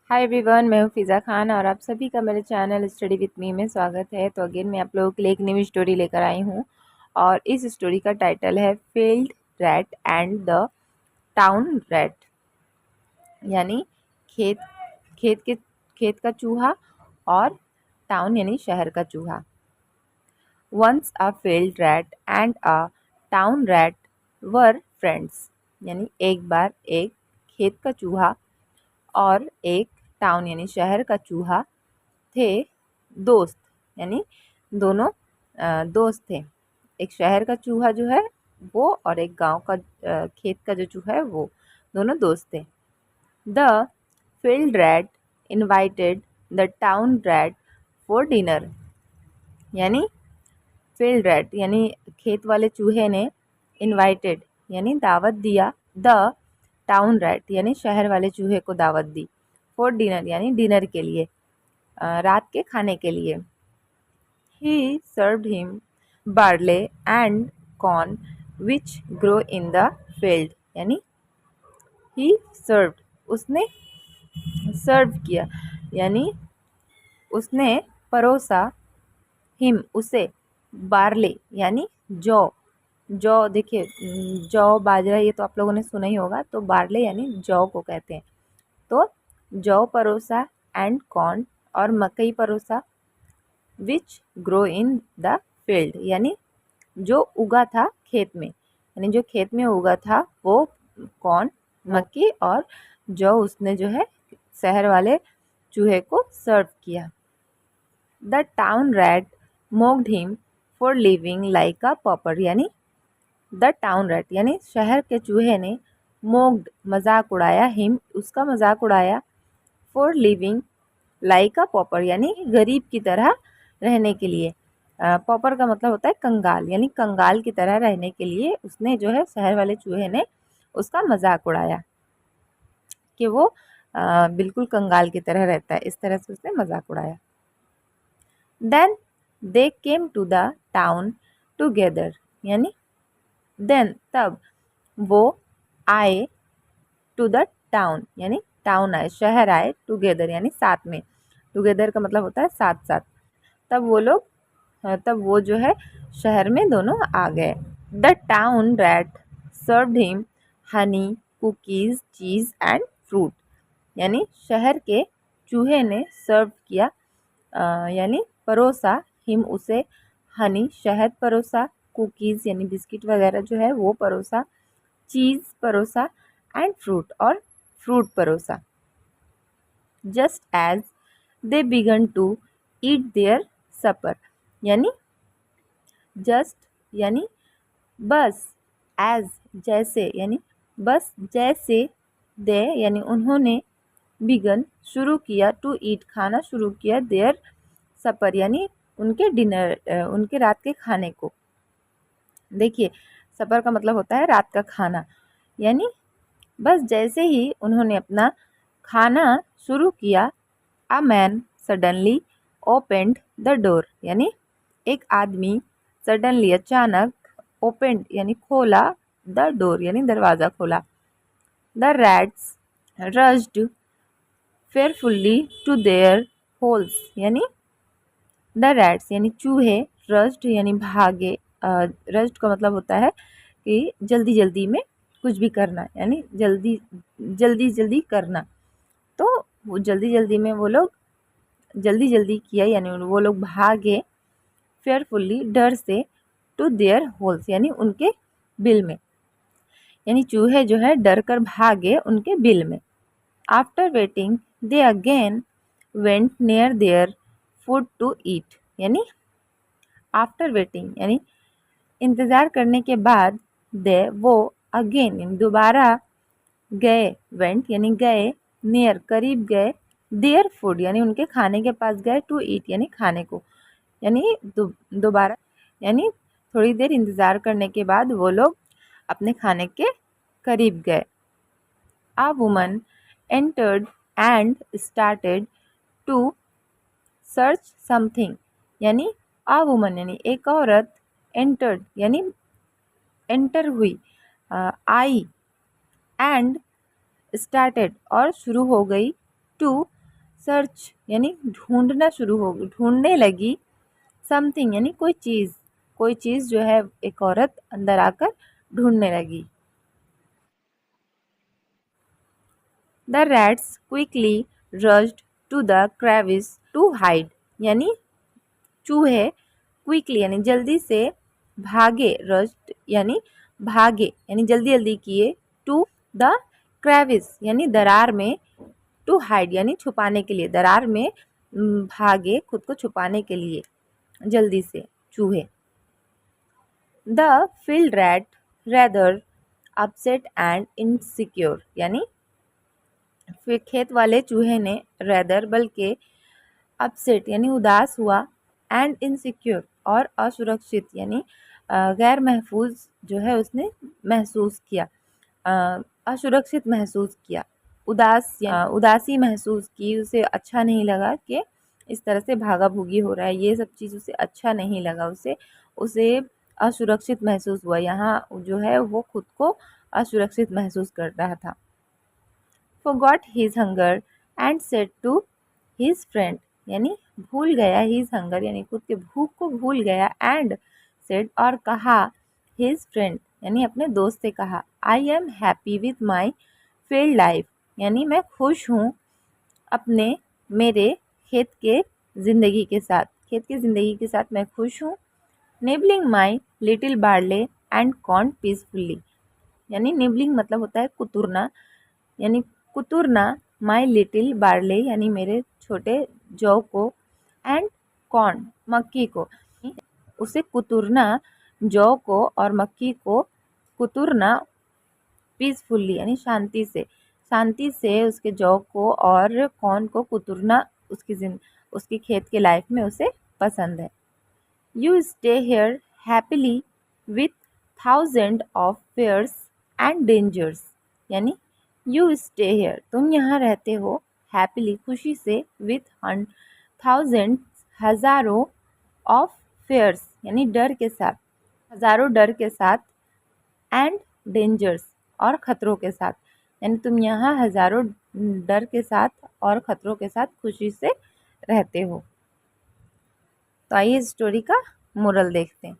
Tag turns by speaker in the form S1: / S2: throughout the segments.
S1: Hi everyone, मैं हूँ फ़िज़ा खान और आप सभी का मेरे चैनल स्टडी विथ मी में स्वागत है। तो अगेन मैं आप लोगों के लिए एक न्यू स्टोरी लेकर आई हूँ और इस स्टोरी का टाइटल है field rat and the town rat. यानी खेत खेत के खेत का चूहा और टाउन यानी शहर का चूहा। Once a field rat and a town rat were friends. यानी एक बार एक खेत का चूहा और एक टाउन यानी शहर का चूहा थे दोस्त। यानी दोनों दोस्त थे। एक शहर का चूहा जो है वो और एक गांव का खेत का जो चूहा है वो दोनों दोस्त थे। The field rat invited the town rat for dinner. यानी फील्ड रैट यानी खेत वाले चूहे ने इनवाइटेड यानी दावत दिया द टाउन रैट यानी शहर वाले चूहे को दावत दी फॉर डिनर यानी डिनर के लिए, रात के खाने के लिए। ही served him barley and corn which grow in the field. यानी ही सर्व्ड उसने सर्व किया यानी उसने परोसा हिम उसे बार्ले यानी जौ। जौ देखिए, जौ बाजरा ये तो आप लोगों ने सुना ही होगा, तो बार्ले यानी जौ को कहते हैं। तो जौ परोसा एंड कॉर्न और मकई परोसा which grow in the field यानी जो उगा था खेत में, यानी जो खेत में उगा था वो कॉर्न मक्की और जौ उसने जो है शहर वाले चूहे को सर्व किया। The town rat mocked him for living like a pauper. यानी द टाउन रैट यानी शहर के चूहे ने मोक्ड मजाक उड़ाया हिम उसका मजाक उड़ाया for living like a pauper यानी गरीब की तरह रहने के लिए। पॉपर का मतलब होता है कंगाल, यानी कंगाल की तरह रहने के लिए उसने जो है शहर वाले चूहे ने उसका मजाक उड़ाया कि वो बिल्कुल कंगाल की तरह रहता है, इस तरह से उसने मजाक उड़ाया। Then they came to the town together. यानी देन तब वो आए टू द टाउन यानी टाउन आए, शहर आए, टुगेदर यानी साथ में। टुगेदर का मतलब होता है साथ साथ। तब वो लोग तब वो जो है शहर में दोनों आ गए। The town rat served him Honey cookies चीज एंड फ्रूट। यानी शहर के चूहे ने सर्व किया यानी परोसा हिम उसे हनी शहद परोसा, कुकीज यानी बिस्किट वगैरह जो है वो परोसा, चीज़ परोसा एंड फ्रूट और फ्रूट परोसा। Just as they began to eat their supper. यानी जस्ट यानी बस, एज जैसे यानी बस जैसे, दे यानी उन्होंने, बिगन शुरू किया, टू ईट खाना शुरू किया, देयर सपर यानी उनके डिनर उनके रात के खाने को। देखिए, सपर का मतलब होता है रात का खाना। यानी बस जैसे ही उन्होंने अपना खाना शुरू किया, a man suddenly opened the door. यानी एक आदमी सडनली अचानक ओपेंड यानी खोला, द डोर यानी दरवाज़ा खोला। The rats rushed fearfully to their holes. यानी द रैट्स यानी चूहे, रश्ड यानी भागे। रश्ड का मतलब होता है कि जल्दी जल्दी में कुछ भी करना, यानी जल्दी जल्दी जल्दी करना। तो वो जल्दी जल्दी में वो लोग जल्दी जल्दी किया यानी वो लोग भागे फेयरफुली डर से, टू देयर होल्स यानी उनके बिल में। यानी चूहे जो है डर कर भागे उनके बिल में। After waiting they again went near their food to eat. यानी आफ्टर वेटिंग यानी इंतज़ार करने के बाद, दे वो अगेन यानी दोबारा गए, वेंट यानी गए, नियर करीब गए, देयर फूड यानी उनके खाने के पास गए, टू ईट यानी खाने को। यानी दोबारा यानी थोड़ी देर इंतज़ार करने के बाद वो लोग अपने खाने के करीब गए। A woman entered and started to search something. यानी आ वुमन यानी एक औरत, एंटर्ड यानी एंटर हुई, आई, एंड स्टार्टेड और शुरू हो गई, टू सर्च यानी ढूंढने लगी समथिंग यानी कोई चीज़ जो है एक औरत अंदर आकर ढूंढने लगी। The rats quickly rushed to the crevice to hide यानी चूहे क्विकली यानी जल्दी से भागे यानी जल्दी जल्दी किए टू द क्रेविस यानी दरार में, टू हाइड यानी छुपाने के लिए, दरार में भागे खुद को छुपाने के लिए जल्दी से चूहे। The field rat rather upset and insecure यानी फिर खेत वाले चूहे ने रेदर बल्कि अपसेट यानी उदास हुआ, एंड इनसिक्योर और असुरक्षित यानी गैर महफूज जो है उसने महसूस किया, असुरक्षित महसूस किया, उदासी महसूस की, उसे अच्छा नहीं लगा कि इस तरह से भागा भूगी हो रहा है, ये सब चीज़ उसे अच्छा नहीं लगा, उसे असुरक्षित महसूस हुआ। यहाँ जो है वो खुद को असुरक्षित महसूस कर रहा था। forgot his hunger and said to his friend यानी भूल गया his hunger यानी खुद के भूख को भूल गया, and said और कहा his friend यानी अपने दोस्त से कहा I am happy with my field life यानी मैं खुश हूँ मेरे खेत के ज़िंदगी के साथ मैं खुश हूँ। nibbling my little barley and corn peacefully यानी निबलिंग मतलब होता है कुतुरना, यानी कुतुरना माई लिटिल बार्ले यानी मेरे छोटे जौ को, एंड कॉर्न मक्की को, उसे कुतुरना जौ को और मक्की को कुतुरना पीसफुल्ली यानी शांति से उसके जौ को और कॉर्न को कुतुरना उसकी खेत के लाइफ में उसे पसंद है। You stay here happily with thousand of fears and dangers यानी यू स्टे हेयर तुम यहाँ रहते हो, हैप्पीली खुशी से, विथ थाउजेंड हज़ारों ऑफ फेयर्स यानी हज़ारों डर के साथ, एंड डेंजर्स और खतरों के साथ यानी तुम यहाँ हज़ारों डर के साथ और खतरों के साथ खुशी से रहते हो। तो आइए इस स्टोरी का मोरल देखते हैं।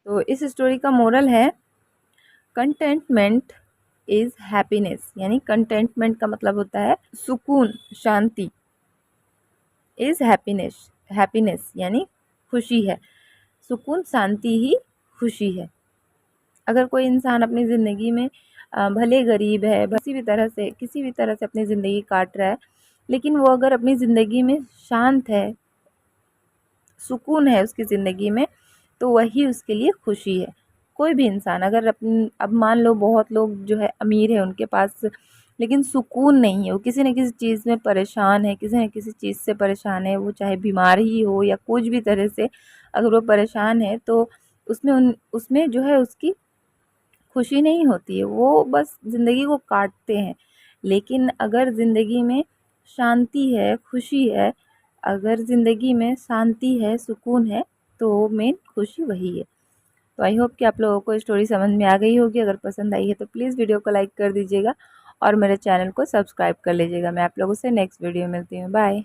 S1: तो इस स्टोरी का मोरल है कंटेंटमेंट इज हैप्पीनेस यानी कंटेंटमेंट का मतलब होता है सुकून, शांति। इज हैप्पीनेस यानी खुशी है, सुकून शांति ही खुशी है। अगर कोई इंसान अपनी ज़िंदगी में भले गरीब है, किसी भी तरह से अपनी ज़िंदगी काट रहा है, लेकिन वो अगर अपनी ज़िंदगी में शांत है, सुकून है उसकी ज़िंदगी में, तो वही उसके लिए खुशी है। कोई भी इंसान अगर अब मान लो बहुत लोग जो है अमीर है उनके पास, लेकिन सुकून नहीं है, वो किसी न किसी चीज़ में परेशान है, किसी न किसी चीज़ से परेशान है, वो चाहे बीमार ही हो या कुछ भी तरह से अगर वो परेशान है, तो उसमें जो है उसकी खुशी नहीं होती है, वो बस ज़िंदगी को काटते हैं। लेकिन अगर ज़िंदगी में शांति है, खुशी है, अगर ज़िंदगी में शांति है, सुकून है, तो मेन खुशी वही है। तो आई होप कि आप लोगों को स्टोरी समझ में आ गई होगी। अगर पसंद आई है तो प्लीज़ वीडियो को लाइक कर दीजिएगा और मेरे चैनल को सब्सक्राइब कर लीजिएगा। मैं आप लोगों से नेक्स्ट वीडियो में मिलती हूँ। बाय।